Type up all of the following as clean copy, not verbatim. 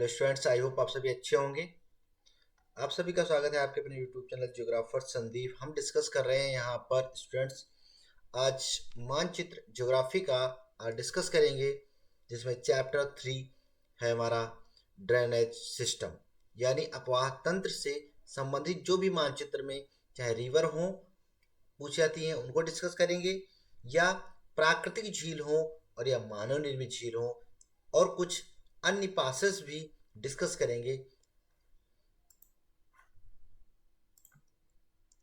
Hello students, I hope आप सभी अच्छे होंगे। आप सभी का स्वागत है आपके अपने यूट्यूब चैनल ज्योग्राफर संदीप। हम डिस्कस कर रहे हैं यहाँ पर स्टूडेंट्स आज मानचित्र ज्योग्राफी का डिस्कस करेंगे, जिसमें चैप्टर 3 है हमारा ड्रेनेज सिस्टम, यानी अपवाह तंत्र से संबंधित जो भी मानचित्र में चाहे रिवर हो पूछ जाती हैं उनको डिस्कस करेंगे, या प्राकृतिक झील हो और या मानव निर्मित झील हो और कुछ अन्य पासेस भी डिस्कस करेंगे।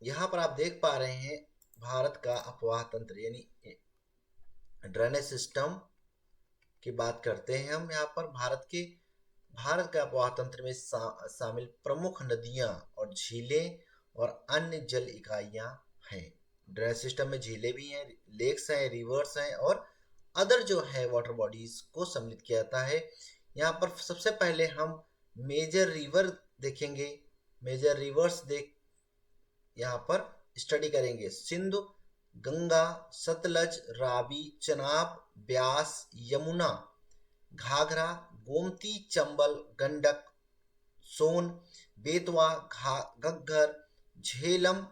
यहाँ पर आप देख पा रहे हैं भारत का अपवाह तंत्र यानी ड्रेनेज सिस्टम की बात करते हैं हम। यहाँ पर भारत का अपवाह तंत्र में शामिल प्रमुख नदियां और झीलें और अन्य जल इकाइयां हैं। ड्रेनेज सिस्टम में झीलें भी हैं, लेक्स हैं, रिवर्स हैं और अदर जो है वाटर बॉडीज को सम्मिलित किया जाता है। यहाँ पर सबसे पहले हम मेजर रिवर देखेंगे। मेजर रिवर्स यहाँ पर स्टडी करेंगे। सिंधु, गंगा, सतलज, रावी, चनाब, ब्यास, यमुना, घाघरा, गोमती, चंबल, गंडक, सोन, बेतवा, घग्गर, झेलम।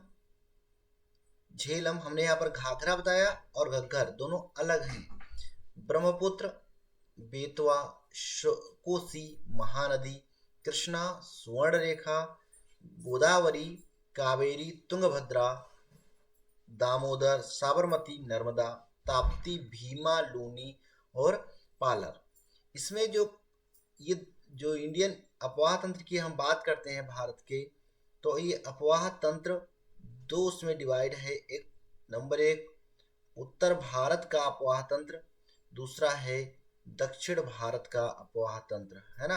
झेलम हमने यहाँ पर घाघरा बताया और घग्गर दोनों अलग हैं। ब्रह्मपुत्र, बेतवा, कोसी, महानदी, कृष्णा, सुवर्णरेखा, गोदावरी, कावेरी, तुंगभद्रा, दामोदर, साबरमती, नर्मदा, ताप्ती, भीमा, लूनी और पालर। इसमें ये जो इंडियन अपवाह तंत्र की हम बात करते हैं भारत के, तो ये अपवाह तंत्र दो उसमें डिवाइड है। एक नंबर एक उत्तर भारत का अपवाह तंत्र, दूसरा है दक्षिण भारत का अपवाह तंत्र, है ना।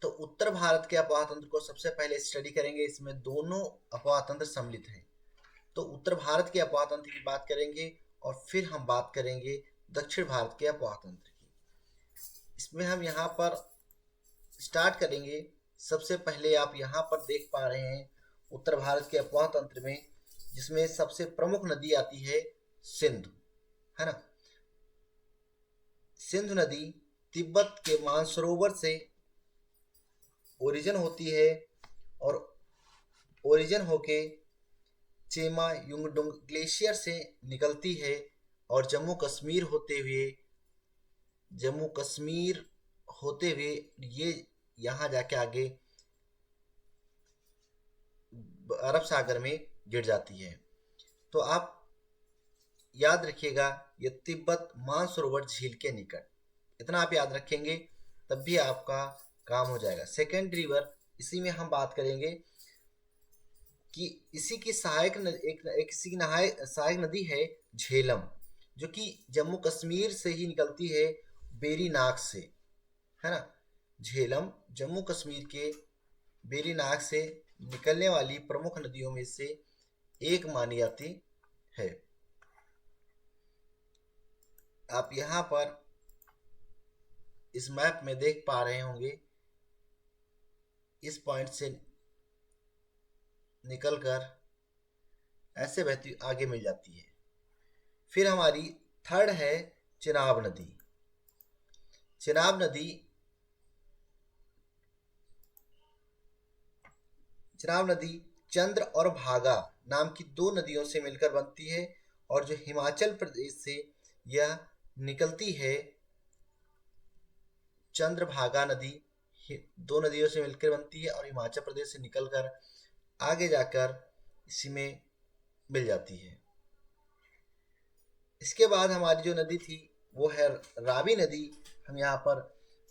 तो उत्तर भारत के अपवाह तंत्र को सबसे पहले स्टडी करेंगे। इसमें दोनों अपवाह तंत्र सम्मिलित हैं। तो उत्तर भारत के अपवाह तंत्र की बात करेंगे और फिर हम बात करेंगे दक्षिण भारत के अपवाह तंत्र की। इसमें हम यहाँ पर स्टार्ट करेंगे। सबसे पहले आप यहाँ पर देख पा रहे हैं उत्तर भारत के अपवाह तंत्र में, जिसमें सबसे प्रमुख नदी आती है सिंधु, है ना। सिंधु नदी तिब्बत के मानसरोवर से ओरिजिन होती है और ओरिजिन होके चेमा युंगडुंग ग्लेशियर से निकलती है और जम्मू कश्मीर होते हुए ये यहाँ जाके आगे अरब सागर में गिर जाती है। तो आप याद रखिएगा, ये तिब्बत मानसरोवर झील के निकट, इतना आप याद रखेंगे तब भी आपका काम हो जाएगा। सेकेंड रिवर, इसी में हम बात करेंगे कि इसी की सहायक सहायक नदी है झेलम, जो कि जम्मू कश्मीर से ही निकलती है, बेरीनाग से, है ना। झेलम जम्मू कश्मीर के बेरीनाग से निकलने वाली प्रमुख नदियों में से एक मानी जाती है। आप यहाँ पर इस मैप में देख पा रहे होंगे, इस पॉइंट से निकलकर ऐसे बहती आगे मिल जाती है। फिर हमारी थर्ड है चिनाब नदी। चिनाब नदी चंद्र और भागा नाम की दो नदियों से मिलकर बनती है, और जो हिमाचल प्रदेश से यह निकलती है, चंद्रभागा नदी दो नदियों से मिलकर बनती है और हिमाचल प्रदेश से निकलकर आगे जाकर इसी में मिल जाती है। इसके बाद हमारी जो नदी थी वो है रावी नदी। हम यहाँ पर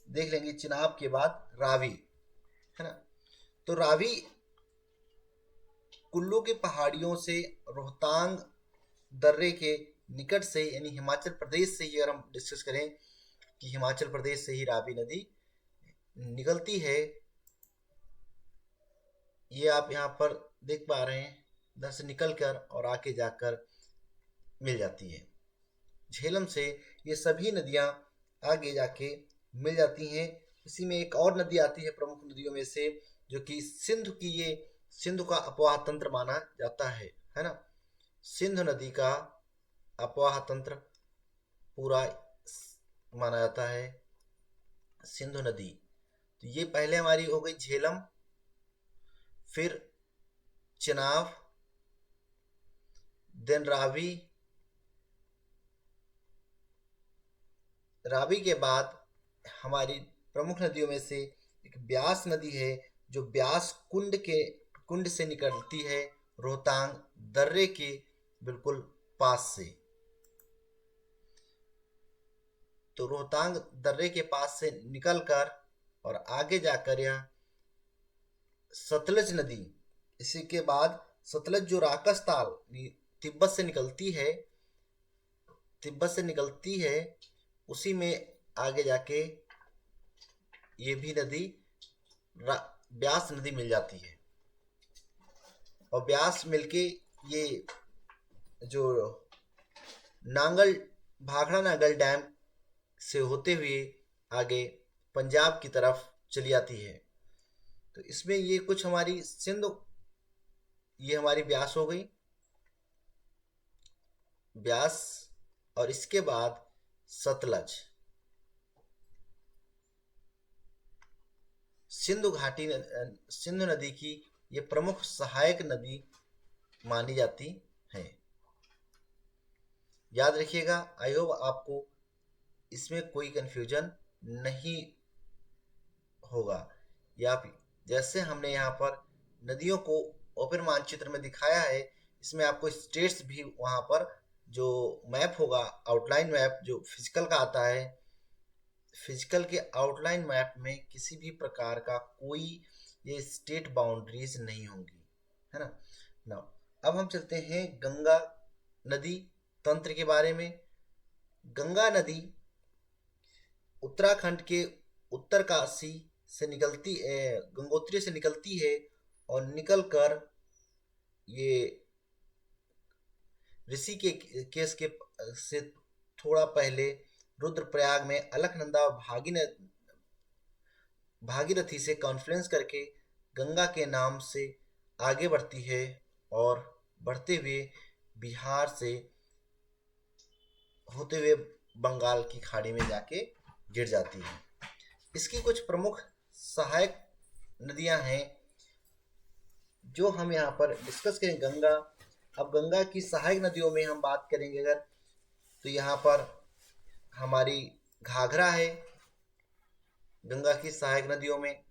देख लेंगे चिनाब के बाद रावी, है ना। तो रावी कुल्लू की पहाड़ियों से रोहतांग दर्रे के निकट से, यानी हिमाचल प्रदेश से ही अगर हम डिस्कस करें कि हिमाचल प्रदेश से ही रावी नदी निकलती है, ये आप यहाँ पर देख पा रहे हैं, इधर से निकलकर और आके जाकर मिल जाती है। झेलम से ये सभी नदियाँ आगे जाके मिल जाती हैं। इसी में एक और नदी आती है प्रमुख नदियों में से, जो कि सिंधु का अपवाह तंत्र माना जाता है ना। सिंधु नदी का अपवाह तंत्र पूरा माना जाता है। सिंधु नदी तो ये पहले हमारी हो गई झेलम, फिर चेनाब, देन रावी, रावी के बाद हमारी प्रमुख नदियों में से एक ब्यास नदी है, जो ब्यास कुंड से निकलती है रोहतांग दर्रे के बिल्कुल पास से। तो रोहतांग दर्रे के पास से निकलकर और आगे जाकर यह सतलज नदी, इसी के बाद सतलज जो राकसताल तिब्बत से निकलती है, उसी में आगे जाके ये भी नदी ब्यास नदी मिल जाती है। और ब्यास मिलके ये जो भाखड़ा नांगल डैम से होते हुए आगे पंजाब की तरफ चली आती है। तो इसमें ये कुछ हमारी ये हमारी ब्यास हो गई, ब्यास। और इसके बाद सतलज, सिंधु नदी की ये प्रमुख सहायक नदी मानी जाती है। याद रखिएगा, आई होप आपको इसमें कोई कंफ्यूजन नहीं होगा। या जैसे हमने यहाँ पर नदियों को ओपन मानचित्र में दिखाया है, इसमें आपको स्टेट्स भी वहाँ पर जो मैप होगा, आउटलाइन मैप जो फिजिकल का आता है, फिजिकल के आउटलाइन मैप में किसी भी प्रकार का कोई ये स्टेट बाउंड्रीज नहीं होंगी, है ना। नाउ अब हम चलते हैं गंगा नदी तंत्र के बारे में। गंगा नदी उत्तराखंड के उत्तरकाशी से निकलती गंगोत्री से निकलती है और निकलकर ये ऋषिकेश के से थोड़ा पहले रुद्रप्रयाग में अलकनंदा भागीरथी से कॉन्फ्लुएंस करके गंगा के नाम से आगे बढ़ती है और बढ़ते हुए बिहार से होते हुए बंगाल की खाड़ी में जाके गिर जाती है। इसकी कुछ प्रमुख सहायक नदियां हैं जो हम यहाँ पर डिस्कस करें। गंगा, अब गंगा की सहायक नदियों में हम बात करेंगे अगर, तो यहाँ पर हमारी घाघरा है। गंगा की सहायक नदियों में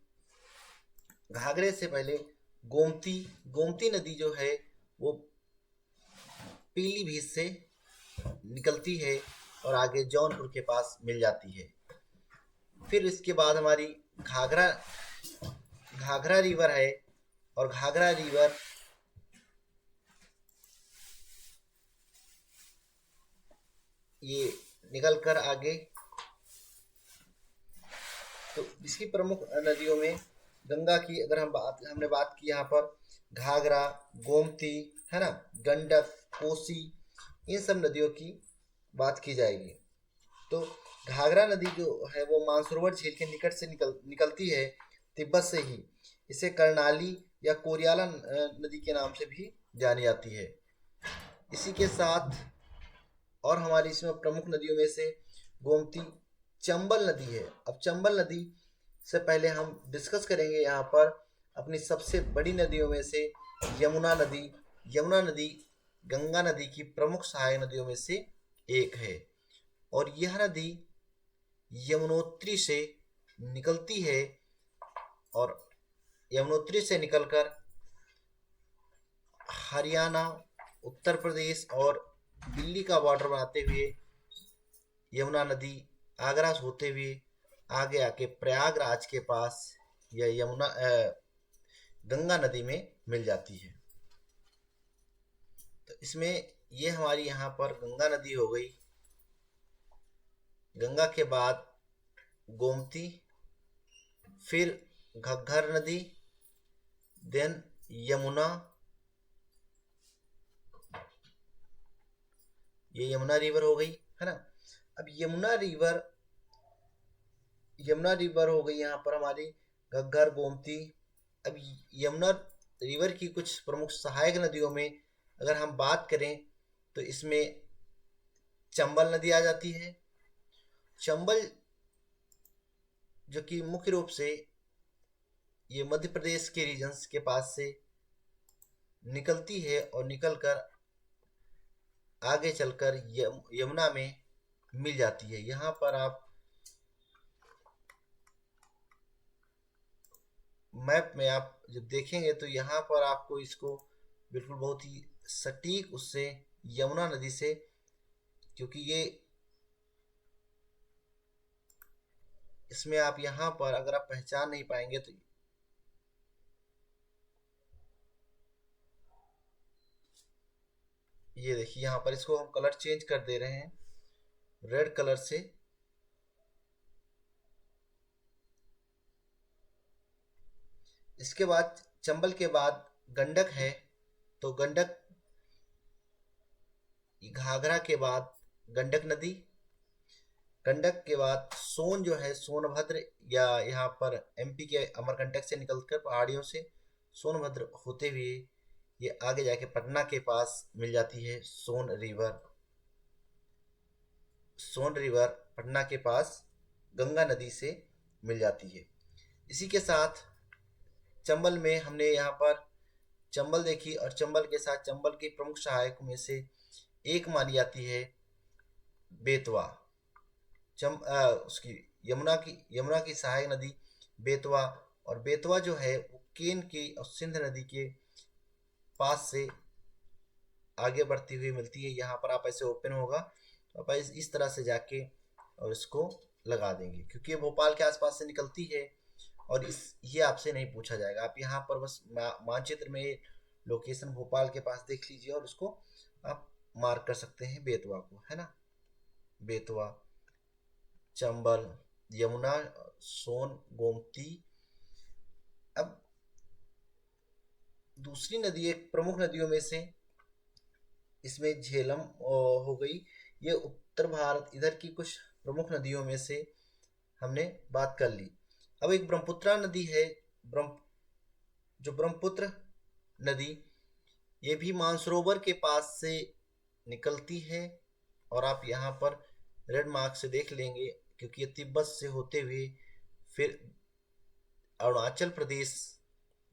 घाघरे से पहले गोमती नदी जो है वो पीलीभीत से निकलती है और आगे जौनपुर के पास मिल जाती है। फिर इसके बाद हमारी घाघरा रिवर है और घाघरा रिवर ये निकलकर आगे, तो इसकी प्रमुख नदियों में गंगा की अगर हमने बात की यहाँ पर घाघरा, गोमती, है ना, गंडक, कोसी, इन सब नदियों की बात की जाएगी। तो घाघरा नदी जो है वो मानसरोवर झील के निकट से निकलती है तिब्बत से ही। इसे कर्णाली या कोरियाला नदी के नाम से भी जानी जाती है। इसी के साथ और हमारी इसमें प्रमुख नदियों में से गोमती, चंबल नदी है। अब चंबल नदी से पहले हम डिस्कस करेंगे यहाँ पर अपनी सबसे बड़ी नदियों में से यमुना नदी। यमुना नदी गंगा नदी की प्रमुख सहायक नदियों में से एक है और यह नदी यमुनोत्री से निकलती है और यमुनोत्री से निकलकर हरियाणा, उत्तर प्रदेश और दिल्ली का बॉर्डर बनाते हुए यमुना नदी आगरा से होते हुए आगे आके प्रयागराज के पास यह गंगा नदी में मिल जाती है। तो इसमें ये हमारी यहाँ पर गंगा नदी हो गई। गंगा के बाद गोमती, फिर घग्गर नदी, देन यमुना, ये यमुना रिवर हो गई, है ना। अब यमुना रिवर हो गई यहाँ पर हमारी घग्गर, गोमती। अब यमुना रिवर की कुछ प्रमुख सहायक नदियों में अगर हम बात करें तो इसमें चंबल नदी आ जाती है। चंबल जो कि मुख्य रूप से ये मध्य प्रदेश के रीजन्स के पास से निकलती है और निकलकर आगे चलकर यमुना में मिल जाती है। यहाँ पर आप मैप में आप जब देखेंगे तो यहाँ पर आपको इसको बिल्कुल बहुत ही सटीक उससे यमुना नदी से, क्योंकि ये इसमें आप यहाँ पर अगर आप पहचान नहीं पाएंगे तो ये देखिए यहाँ पर इसको हम कलर चेंज कर दे रहे हैं रेड कलर से। इसके बाद चंबल के बाद गंडक है, तो गंडक घाघरा के बाद गंडक नदी, गंडक के बाद सोन जो है सोनभद्र, या यहाँ पर एमपी के अमरकंटक से निकलकर पहाड़ियों से सोनभद्र होते हुए ये आगे जाके पटना के पास मिल जाती है। सोन रिवर पटना के पास गंगा नदी से मिल जाती है। इसी के साथ चंबल में हमने यहाँ पर चंबल देखी, और चंबल के साथ चंबल के प्रमुख सहायकों में से एक मानी जाती है बेतवा। उसकी यमुना की सहायक नदी बेतवा, और बेतवा जो है वो केन की और सिंध नदी के पास से आगे बढ़ती हुई मिलती है। यहाँ पर आप ऐसे ओपन होगा तो आप इस तरह से जाके और इसको लगा देंगे, क्योंकि ये भोपाल के आसपास से निकलती है और ये आपसे नहीं पूछा जाएगा। आप यहाँ पर बस मानचित्र में लोकेशन भोपाल के पास देख लीजिए और उसको आप मार्क कर सकते हैं बेतवा को, है ना। बेतवा, चंबल, यमुना, सोन, गोमती। अब दूसरी नदी, एक प्रमुख नदियों में से इसमें झेलम हो गई। ये उत्तर भारत इधर की कुछ प्रमुख नदियों में से हमने बात कर ली। अब एक ब्रह्मपुत्रा नदी है, जो ब्रह्मपुत्र नदी, ये भी मानसरोवर के पास से निकलती है, और आप यहाँ पर रेड मार्क से देख लेंगे, क्योंकि ये तिब्बत से होते हुए फिर अरुणाचल प्रदेश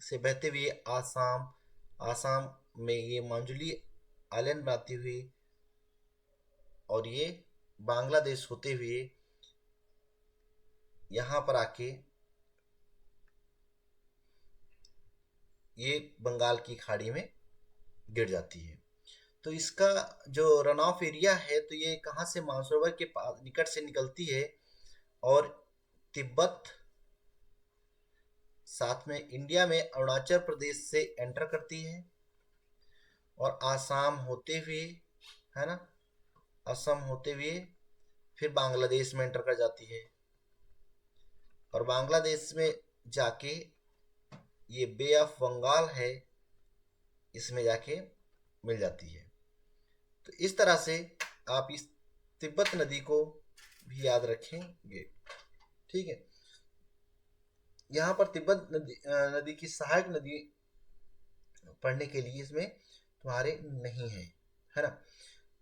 से बहते हुए आसाम में ये मांजुली आइलैंड बनाती हुई, और ये बांग्लादेश होते हुए यहाँ पर आके ये बंगाल की खाड़ी में गिर जाती है। तो इसका जो रन ऑफ एरिया है, तो ये कहाँ से, मानसरोवर के पास निकट से निकलती है, और तिब्बत, साथ में इंडिया में अरुणाचल प्रदेश से एंटर करती है, और आसाम होते हुए, है ना, असम होते हुए फिर बांग्लादेश में एंटर कर जाती है, और बांग्लादेश में जाके ये बे ऑफ बंगाल है, इसमें जाके मिल जाती है। तो इस तरह से आप इस तिब्बत नदी को भी याद रखेंगे, ठीक है। यहाँ पर तिब्बत नदी की सहायक नदी पढ़ने के लिए इसमें तुम्हारे नहीं है ना।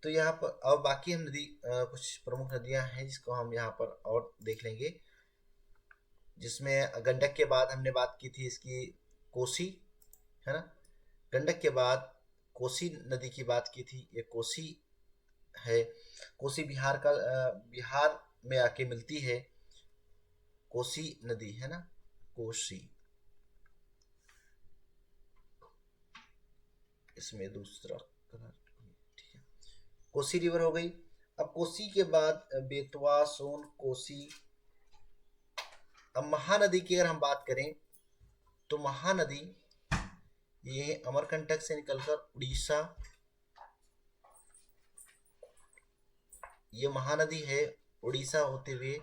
तो यहाँ पर अब बाकी हम नदी कुछ प्रमुख नदियां हैं जिसको हम यहाँ पर और देख लेंगे, जिसमें गंडक के बाद हमने बात की थी इसकी कोसी, है ना। गंडक के बाद कोसी नदी की बात की थी, ये कोसी है। कोसी बिहार में आके मिलती है कोसी नदी, है ना, कोसी। इसमें दूसरा कलर, ठीक है, कोसी रिवर हो गई। अब कोसी के बाद बेतवा, सोन, कोसी। अब महानदी की अगर हम बात करें तो महानदी ये अमरकंटक से निकलकर उड़ीसा, ये महानदी है, उड़ीसा होते हुए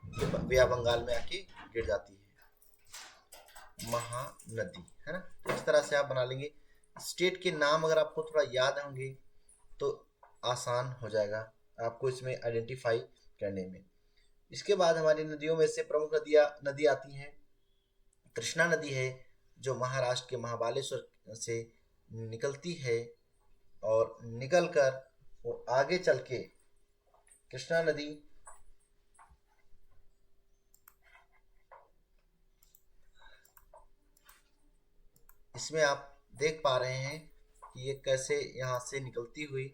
बिया बंगाल में आके गिर जाती है महानदी, है ना। तो इस तरह से आप बना लेंगे। स्टेट के नाम अगर आपको थोड़ा याद होंगे तो आसान हो जाएगा आपको इसमें आइडेंटिफाई करने में। इसके बाद हमारी नदियों में से प्रमुख नदी आती हैं। कृष्णा नदी है जो महाराष्ट्र के महाबालेश्वर से निकलती है, और निकलकर वो आगे चल के कृष्णा नदी इसमें आप देख पा रहे हैं कि ये कैसे यहाँ से निकलती हुई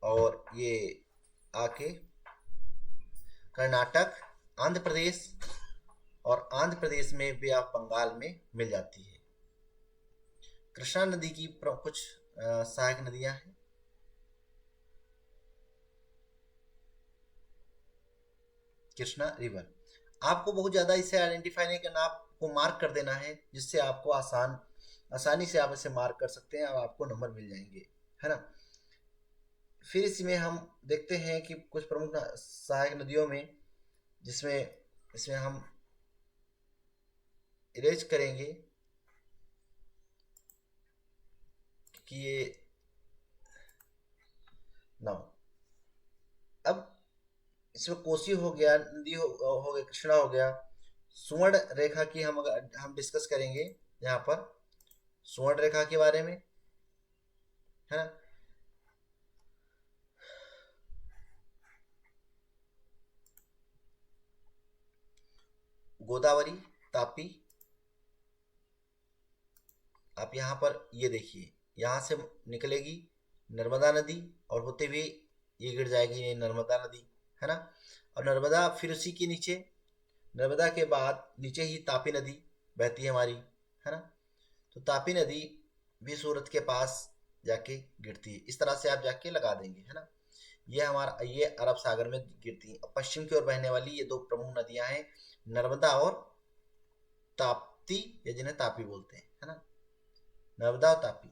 और ये आके कर्नाटक, आंध्र प्रदेश और आंध्र प्रदेश में बे ऑफ बंगाल में मिल जाती है। कृष्णा नदी की कुछ सहायक नदियां हैं। कृष्णा रिवर, आपको बहुत ज़्यादा इसे आइडेंटिफाई नहीं करना, आपको मार्क कर देना है, जिससे आपको आसानी से आप इसे मार्क कर सकते हैं और आपको नंबर मिल जाएंगे, है ना। फिर इसमें हम देखते हैं कि कुछ प्रमुख सहायक नदियों में, जिसमें इसमें हम इरेज करेंगे कि ये नाउ, अब इसमें कोसी हो गया, नदी हो गया, कृष्णा हो गया। सुवर्ण रेखा की हम डिस्कस करेंगे यहाँ पर, सुवर्ण रेखा के बारे में, है ना। गोदावरी, तापी, आप यहाँ पर ये देखिए, यहाँ से निकलेगी नर्मदा नदी और होते हुए ये गिर जाएगी ये नर्मदा नदी, है ना। और नर्मदा फिर उसी के नीचे, नर्मदा के बाद नीचे ही तापी नदी बहती है हमारी, है ना। तो तापी नदी भी सूरत के पास जाके गिरती है। इस तरह से आप जाके लगा देंगे, है ना। ये अरब सागर में गिरती है। पश्चिम की ओर बहने वाली ये दो प्रमुख नदियां हैं, नर्मदा और ताप्ती, या जिन्हें तापी बोलते हैं, है ना, नर्मदा और तापी।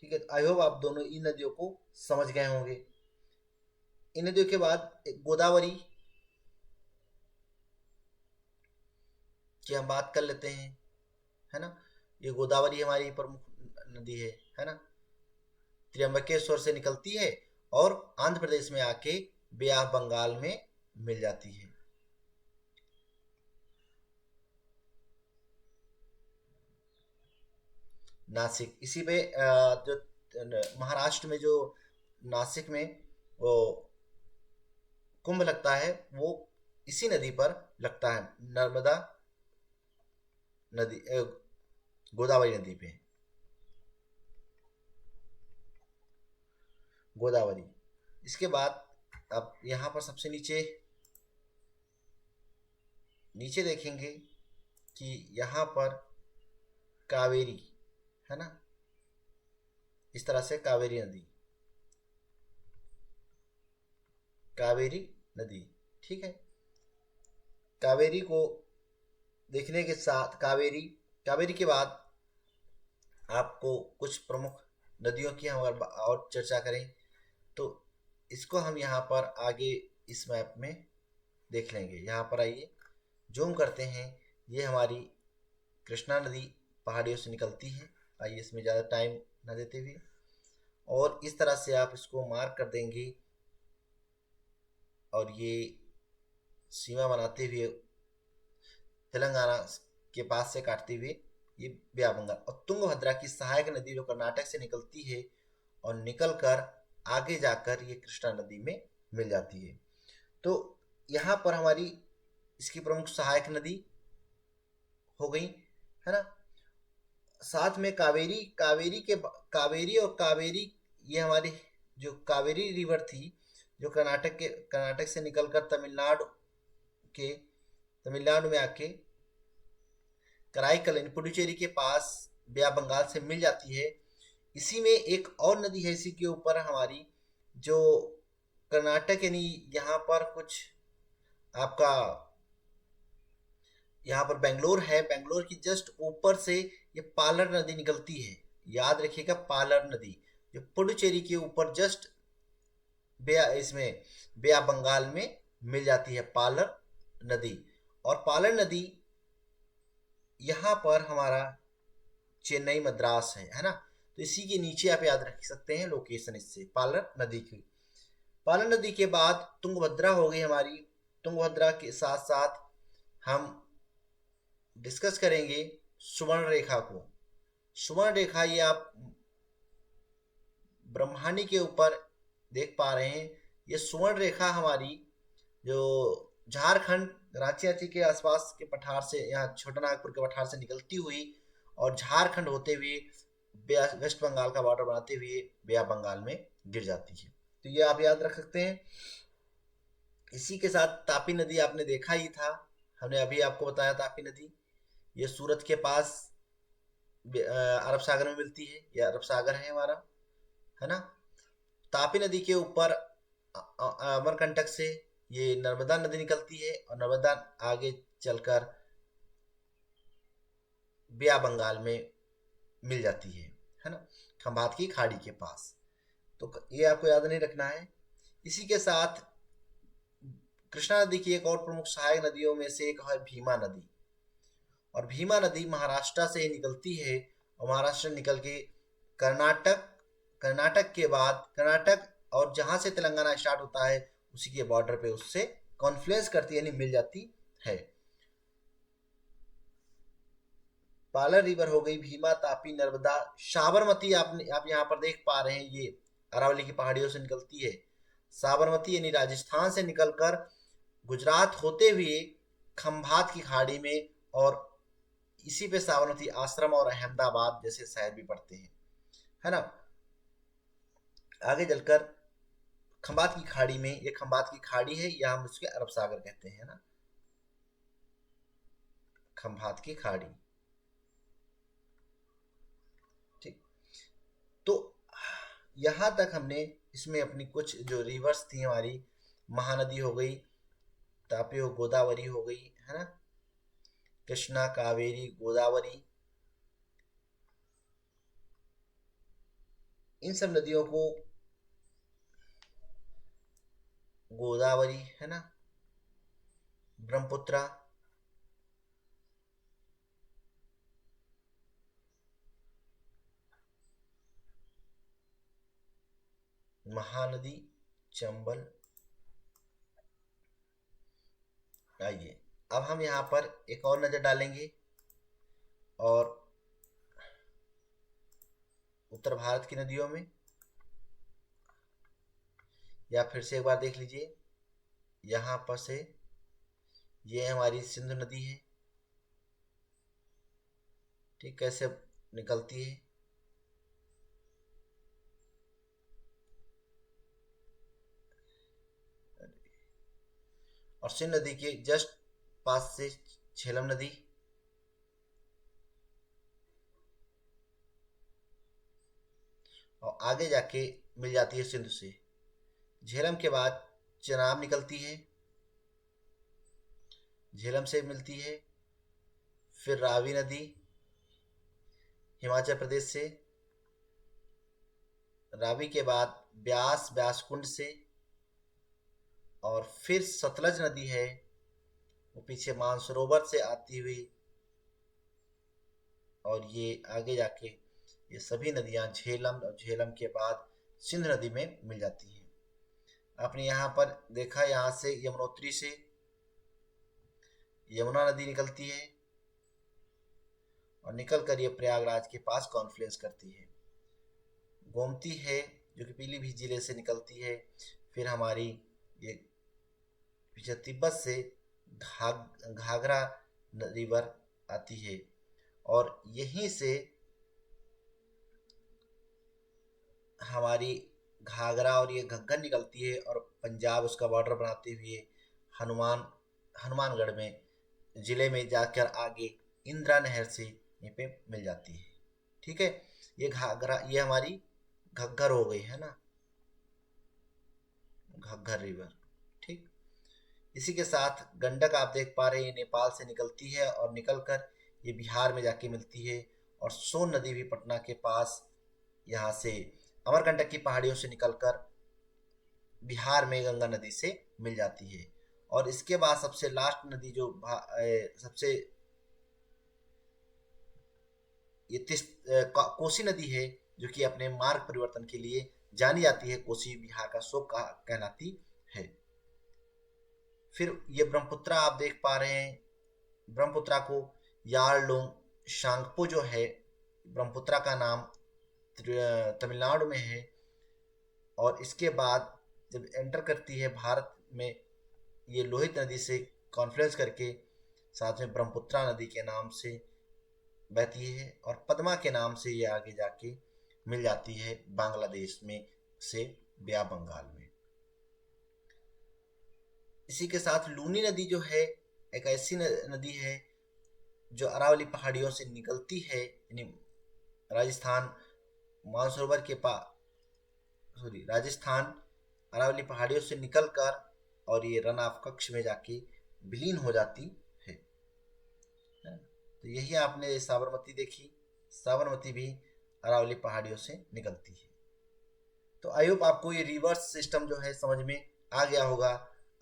ठीक है, आई होप आप दोनों इन नदियों को समझ गए होंगे। इन नदियों के बाद गोदावरी की हम बात कर लेते हैं, है ना। ये गोदावरी हमारी प्रमुख नदी है ना। त्र्यंबकेश्वर से निकलती है और आंध्र प्रदेश में आके बे ऑफ बंगाल में मिल जाती है। नासिक, इसी पे जो महाराष्ट्र में जो नासिक में वो कुंभ लगता है, वो इसी नदी पर लगता है, नर्मदा नदी, गोदावरी नदी पे, गोदावरी। इसके बाद अब यहाँ पर सबसे नीचे नीचे देखेंगे कि यहाँ पर कावेरी, है ना, इस तरह से कावेरी नदी, कावेरी नदी, ठीक है। कावेरी को देखने के साथ, कावेरी के बाद आपको कुछ प्रमुख नदियों की हम अगर और चर्चा करें तो इसको हम यहाँ पर आगे इस मैप में देख लेंगे। यहाँ पर आइए, जूम करते हैं, ये हमारी कृष्णा नदी पहाड़ियों से निकलती है। आइए इसमें ज़्यादा टाइम न देते हुए, और इस तरह से आप इसको मार्क कर देंगे और ये सीमा बनाते हुए तेलंगाना के पास से काटते हुए ये बे ऑफ बंगाल, और तुंगभद्रा की सहायक नदी जो कर्नाटक से निकलती है और निकलकर आगे जाकर ये कृष्णा नदी में मिल जाती है। तो यहाँ पर हमारी इसकी प्रमुख सहायक नदी हो गई, है ना। साथ में कावेरी, कावेरी और कावेरी, ये हमारी जो कावेरी रिवर थी, जो कर्नाटक से निकलकर तमिलनाडु में आके कराईकल पुडुचेरी के पास बे ऑफ बंगाल से मिल जाती है। इसी में एक और नदी है इसी के ऊपर हमारी, जो कर्नाटक, यानी यहाँ पर कुछ आपका, यहाँ पर बेंगलोर है, बेंगलोर की जस्ट ऊपर से ये पालर नदी निकलती है। याद रखिएगा, पालर नदी जो पुडुचेरी के ऊपर जस्ट इसमें बे ऑफ बंगाल में मिल जाती है, पालर नदी। और पालर नदी यहाँ पर हमारा चेन्नई मद्रास है ना। तो इसी के नीचे आप याद रख सकते हैं लोकेशन इससे, पालर नदी की। पालर नदी के बाद तुंगभद्रा हो गई हमारी। तुंगभद्रा के साथ साथ हम डिस्कस करेंगे सुवर्ण रेखा को। सुवर्ण रेखा ये आप ब्रह्मांडी के ऊपर देख पा रहे हैं। ये सुवर्ण रेखा हमारी जो झारखंड रांची रांची के आसपास के पठार से, यहाँ छोटा नागपुर के पठार से निकलती हुई और झारखंड होते हुए वेस्ट बंगाल का बॉर्डर बनाते हुए बे ऑफ बंगाल में गिर जाती है। तो ये आप याद रख सकते हैं। इसी के साथ तापी नदी आपने देखा ही था, हमने अभी आपको बताया तापी नदी, ये सूरत के पास अरब सागर में मिलती है, ये अरब सागर है हमारा, है ना। तापी नदी के ऊपर अमरकंटक से ये नर्मदा नदी निकलती है और नर्मदा आगे चलकर बे ऑफ बंगाल में मिल जाती है ना, खंभात की खाड़ी के पास। तो ये आपको याद नहीं रखना है। इसी के साथ कृष्णा नदी की एक और प्रमुख सहायक नदियों में से एक है भीमा नदी, और भीमा नदी महाराष्ट्र से ही निकलती है और महाराष्ट्र निकल के कर्नाटक, कर्नाटक के बाद कर्नाटक और जहां से तेलंगाना स्टार्ट होता है उसी के बॉर्डर पे उससे कॉन्फ्लुएंस करती यानी मिल जाती है। पालर रिवर हो गई, भीमा, तापी, नर्मदा, साबरमती आप यहाँ पर देख पा रहे हैं, ये अरावली की पहाड़ियों से निकलती है। साबरमती यानी राजस्थान से निकलकर गुजरात होते हुए खंभात की खाड़ी में, और इसी पे साबरमती आश्रम और अहमदाबाद जैसे शहर भी पड़ते हैं, है ना। आगे चलकर खंभात की खाड़ी में, ये खंभात की खाड़ी है या हम उसके अरब सागर कहते हैं ना, खंभात की खाड़ी। ठीक, तो यहां तक हमने इसमें अपनी कुछ जो रिवर्स थी हमारी, महानदी हो गई, तापी हो, गोदावरी हो गई, है ना, कृष्णा, कावेरी, गोदावरी, इन सब नदियों को, गोदावरी है ना, ब्रह्मपुत्रा, महानदी, चंबल। आइए अब हम यहाँ पर एक और नजर डालेंगे और उत्तर भारत की नदियों में, या फिर से एक बार देख लीजिए, यहाँ पर से ये हमारी सिंधु नदी है, ठीक, कैसे निकलती है, और सिंधु नदी के जस्ट पास से झेलम नदी, और आगे जाके मिल जाती है सिंधु से। झेलम के बाद चेनाब निकलती है, झेलम से मिलती है, फिर रावी नदी हिमाचल प्रदेश से, रावी के बाद ब्यास, ब्यास कुंड से, और फिर सतलज नदी है वो पीछे मानसरोवर से आती हुई, और ये आगे जाके ये सभी नदियां झेलम, और झेलम के बाद सिंध नदी में मिल जाती हैं। आपने यहाँ पर देखा, यहाँ से यमुनोत्री से यमुना नदी निकलती है और निकल कर ये प्रयागराज के पास कॉन्फ्लुएंस करती है। गोमती है जो कि पीलीभीत जिले से निकलती है, फिर हमारी ये पीछे तिब्बत से घाघरा रिवर आती है, और यहीं से हमारी घाघरा और ये घग्गर निकलती है और पंजाब उसका बॉर्डर बनाते हुए हनुमानगढ़ में जिले में जाकर आगे इंदिरा नहर से यहीं पे मिल जाती है। ठीक है, ये घाघरा, ये हमारी घग्गर हो गई है ना, घग्गर रिवर। ठीक, इसी के साथ गंडक आप देख पा रहे हैं, नेपाल से निकलती है और निकलकर ये बिहार में जाके मिलती है, और सोन नदी भी पटना के पास यहाँ से अमरकंटक की पहाड़ियों से निकलकर बिहार में गंगा नदी से मिल जाती है। और इसके बाद सबसे लास्ट नदी जो सबसे ये कोसी नदी है, जो कि अपने मार्ग परिवर्तन के लिए जानी जाती है, कोसी बिहार का शोक कहलाती है। फिर ये ब्रह्मपुत्रा आप देख पा रहे हैं, ब्रह्मपुत्रा को यारलुंग शांगपो जो है, ब्रह्मपुत्रा का नाम तमिलनाडु में है, और इसके बाद जब एंटर करती है भारत में ये लोहित नदी से कॉन्फ्लुएंस करके साथ में ब्रह्मपुत्रा नदी के नाम से बहती है और पद्मा के नाम से ये आगे जाके मिल जाती है बांग्लादेश में से ब्या बंगाल में। इसी के साथ लूनी नदी जो है एक ऐसी नदी है जो अरावली पहाड़ियों से निकलती है, यानी राजस्थान मानसरोवर के राजस्थान अरावली पहाड़ियों से निकलकर और ये रन ऑफ कच्छ में जाके विलीन हो जाती है। तो यही आपने साबरमती देखी, साबरमती भी अरावली पहाड़ियों से निकलती है। तो आई होप आपको ये रिवर्स सिस्टम जो है समझ में आ गया होगा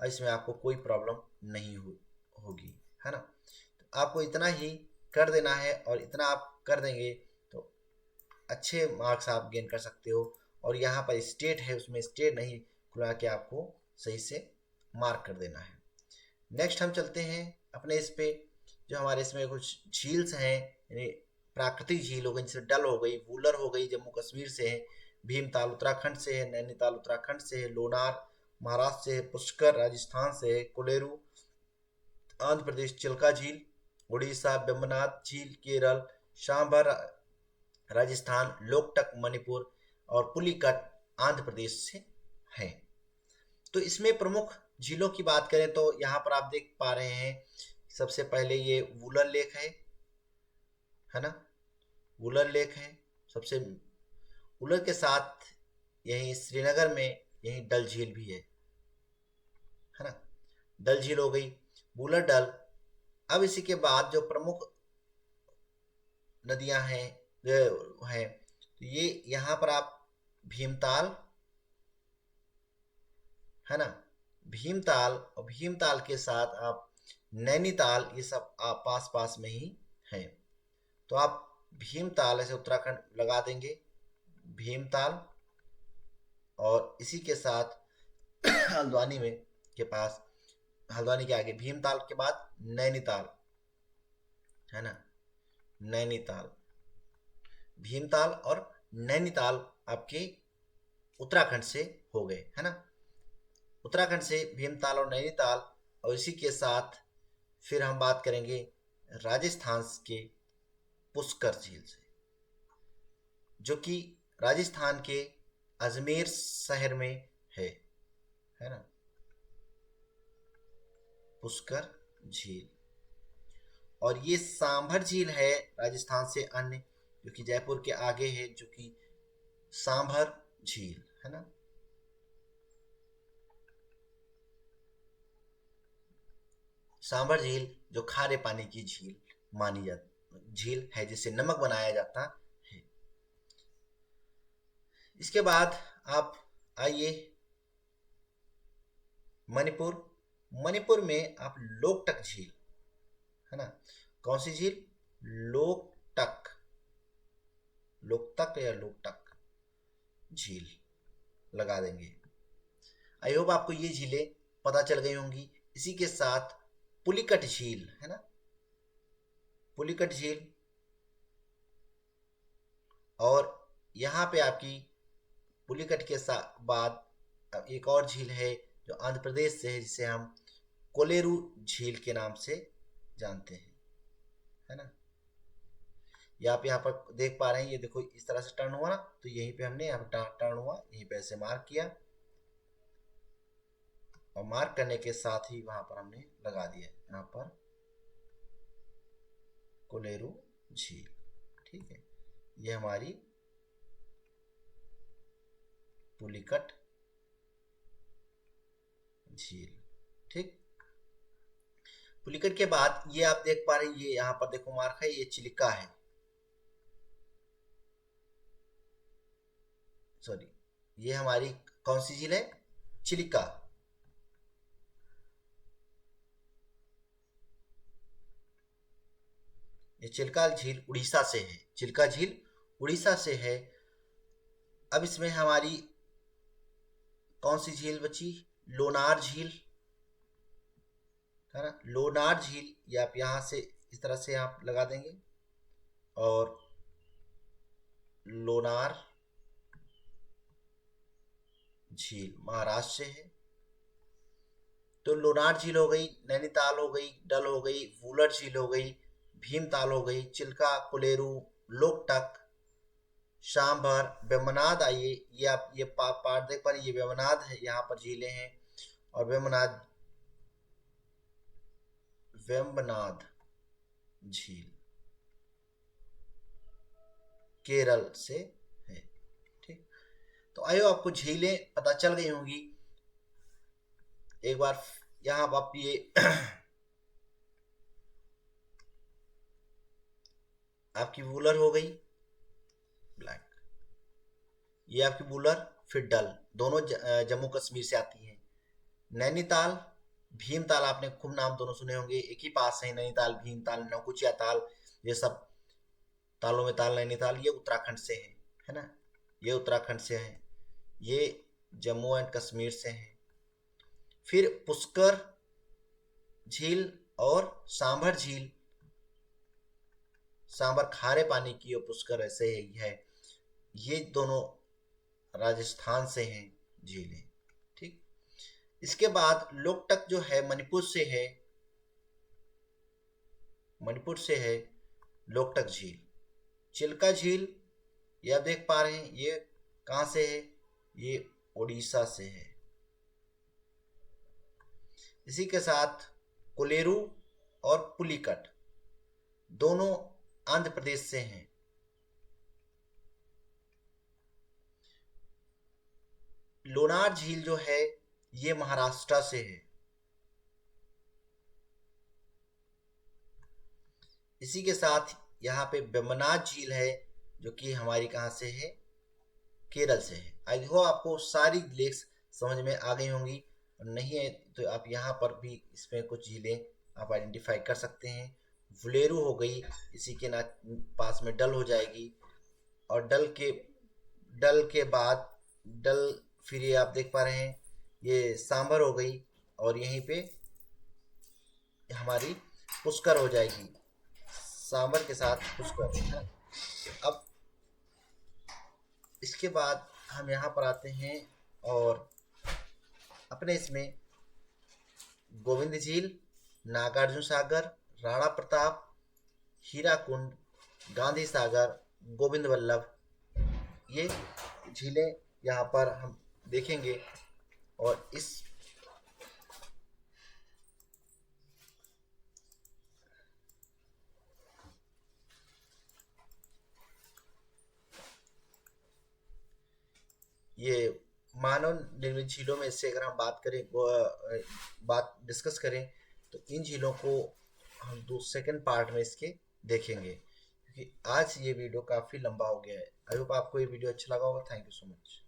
और इसमें आपको कोई प्रॉब्लम नहीं होगी, है ना। तो आपको इतना ही कर देना है और इतना आप कर देंगे तो अच्छे मार्क्स आप गेन कर सकते हो। और यहाँ पर स्टेट है, उसमें स्टेट नहीं खुला के आपको सही से मार्क कर देना है। नेक्स्ट हम चलते हैं अपने इस पे, जो हमारे इसमें कुछ झील्स हैं, यानी प्राकृतिक झील हो गई, जैसे डल हो गई, वूलर हो गई, जम्मू कश्मीर से है, भीमताल उत्तराखंड से है, नैनीताल उत्तराखंड से है, लोनार महाराष्ट्र से है, पुष्कर राजस्थान से है, कोलेरू आंध्र प्रदेश, चिल्का झील उड़ीसा, बेम्बनाथ झील केरल, सांभर राजस्थान, लोकटक मणिपुर और पुलिकट आंध्र प्रदेश से है। तो इसमें प्रमुख झीलों की बात करें तो यहाँ पर आप देख पा रहे हैं, सबसे पहले ये वूलर लेक है ना, वूलर लेक है सबसे। वूलर के साथ यहीं श्रीनगर में यहीं डल झील भी है ना, डल झील हो गई, वूलर डल। अब इसी के बाद जो प्रमुख नदियां हैं तो ये यहाँ पर आप भीमताल है ना, भीमताल और भीमताल के साथ आप नैनीताल, ये सब आप पास पास में ही हैं। तो आप भीमताल ऐसे उत्तराखंड लगा देंगे, भीमताल, और इसी के साथ हल्द्वानी में के पास, हल्द्वानी के आगे भीमताल के बाद नैनीताल है ना, नैनीताल, भीमताल और नैनीताल आपके उत्तराखंड से हो गए, है ना, उत्तराखंड से भीमताल और नैनीताल। और इसी के साथ फिर हम बात करेंगे राजस्थान के पुष्कर झील से, जो कि राजस्थान के अजमेर शहर में है ना, पुष्कर झील। और ये सांभर झील है राजस्थान से अन्य, जो कि जयपुर के आगे है, जो कि सांभर झील है ना। सांभर झील जो खारे पानी की झील मानी जाती झील है, जिससे नमक बनाया जाता है। इसके बाद आप आइए मणिपुर। मणिपुर में आप लोकटक झील है ना, कौन सी झील, लोकटक, लोकतक या लोकटक झील लगा देंगे। आई होप आपको ये झीलें पता चल गई होंगी। इसी के साथ पुलिकट झील है ना, पुलिकट झील, और यहाँ पे आपकी पुलिकट के बाद एक और झील है जो आंध्र प्रदेश से है, जिसे हम कोलेरू झील के नाम से जानते हैं, है ना। ये आप यहाँ पर देख पा रहे हैं, ये देखो इस तरह से टर्न हुआ ना, तो यहीं पे हमने यहाँ टर्न हुआ, यहीं पे ऐसे मार्क किया और मार्क करने के साथ ही वहां पर हमने लगा दिया यहाँ पर कोलेरू झील, ठीक है। ये हमारी पुलिकट झील, ठीक। पुलिकट के बाद ये आप देख पा रहे हैं, ये यहाँ पर देखो मार्क है, ये चिलिका है, सॉरी, ये हमारी कौन सी झील है, चिलिका। ये चिल्का झील उड़ीसा से है, चिल्का झील उड़ीसा से है। अब इसमें हमारी कौन सी झील बची, लोनार झील है ना, लोनार झील, ये आप यहां से इस तरह से आप लगा देंगे, और लोनार झील महाराष्ट्र से है। तो लोनार झील हो गई, नैनीताल हो गई, डल हो गई, वुलर झील हो गई, भीमताल हो गई, चिल्का, कुलेरू, लोकटक, सांभर, वेम्बनाद। आइए ये आप ये पार्ट देख पा रहे, ये वेम्बनाद है, यहाँ पर झीलें हैं। और वेम्बनाद झील केरल से है। ठीक, तो आयो आपको झीलें पता चल गई होंगी। एक बार यहाँ आप ये आपकी वुलर हो गई ब्लैक, ये आपकी वुलर, फिर डल, दोनों जम्मू कश्मीर से आती हैं। नैनीताल, भीमताल, आपने खूब नाम दोनों सुने होंगे, एक ही पास है नैनीताल, भीमताल, नौकुचिया ताल, ये सब तालों में ताल नैनीताल, ये उत्तराखंड से है ना, ये उत्तराखंड से है, ये जम्मू एंड कश्मीर से है। फिर पुष्कर झील और सांभर झील, सांभर खारे पानी की और पुष्कर ऐसे ही है, ये दोनों राजस्थान से हैं झीलें। ठीक, इसके बाद लोकटक जो है मणिपुर से है, मणिपुर से है लोकटक झील। चिल्का झील ये आप देख पा रहे हैं, ये कहां से है, ये उड़ीसा से है। इसी के साथ कोलेरू और पुलिकट दोनों आंध्र प्रदेश से हैं। लोनार झील जो है ये महाराष्ट्र से है। इसी के साथ यहाँ पे वेम्बनाड झील है जो कि हमारी कहाँ से है, केरल से है। आई होप आपको सारी लेक्स समझ में आ गई होंगी, और नहीं है तो आप यहाँ पर भी इसमें कुछ झीलें आप आइडेंटिफाई कर सकते हैं। वुलेरू हो गई, इसी के ना पास में डल हो जाएगी, और डल के बाद डल, फिर ये आप देख पा रहे हैं ये सांभर हो गई, और यहीं पे हमारी पुष्कर हो जाएगी, सांभर के साथ पुष्कर है ना। अब इसके बाद हम यहाँ पर आते हैं और अपने इसमें गोविंद झील, नागार्जुन सागर, राणा प्रताप, हीराकुंड, गांधी सागर, गोविंद वल्लभ, ये झीलें यहाँ पर हम देखेंगे। और इस ये मानव निर्मित झीलों में से अगर हम बात करें, बात डिस्कस करें, तो इन झीलों को हम सेकंड पार्ट में इसके देखेंगे, क्योंकि आज ये वीडियो काफ़ी लंबा हो गया है। आई होप आपको ये वीडियो अच्छा लगा होगा। Thank you so much.